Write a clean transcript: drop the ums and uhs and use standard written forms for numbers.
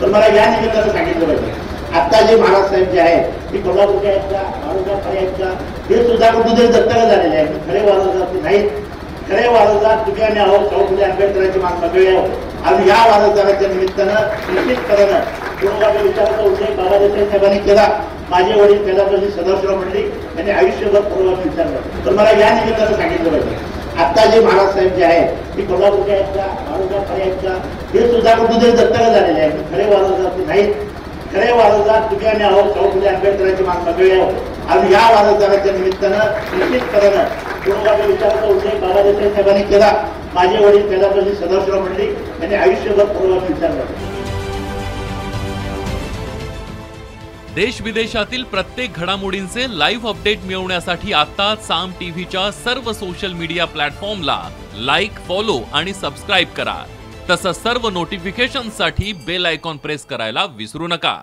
तर मला या निमित्तानं सांगितलं पाहिजे, आता जे महाराज साहेब जे आहेत ते कोल्हापूरचे आहेत का, मारुगावचे आहेत का, हे सुद्धा कुठेतरी दत्तक झालेले आहेत. खरे वारसदार नाहीत. खरे वारसदार तुम्ही आणि आहोत. शाहू फुले आंबेडकरांची मान सगळे आहोत. आणि या वारसदाराच्या निमित्तानं निश्चितपणानं कुटुंबाचा विचाराचा उल्लेख बाबा देसाई साहेबांनी केला. माझे वडील पहिल्यापासून सदाशिवराव मंडळी यांनी आयुष्यभर पूर्वाचा विचार केला. तर मला या निमित्तानं सांगितलं पाहिजे, आता जे महाराज साहेब जे आहेत ते कोल्हापूरचे आहेत का, मारुगावचे आहेत का, हे सुद्धा कुठेतरी दत्तक झालेले आहेत. खरे वारसदार नाहीत. खरे वारसदार तुम्ही आणि आहोत. शाहू फुले आंबेडकरांची मान सगळे आहोत. आणि या वारसदाराच्या निमित्तानं निश्चितपणानं कुटुंबाचा विचाराचा उल्लेख बाबा देसाई साहेबांनी केला. माझे वडील पहिल्यापासून सदाशिवराव मंडळी यांनी आयुष्यभर पूर्वाचा विचार केला. देश विदेशातील प्रत्येक घडामोडींचे लाईव्ह अपडेट मिळवण्यासाठी आता साम टीव्हीच्या सर्व सोशल मीडिया प्लॅटफॉर्मला लाईक, फॉलो आणि सबस्क्राईब करा. तसंच सर्व नोटिफिकेशनसाठी बेल आयकॉन प्रेस करायला विसरू नका.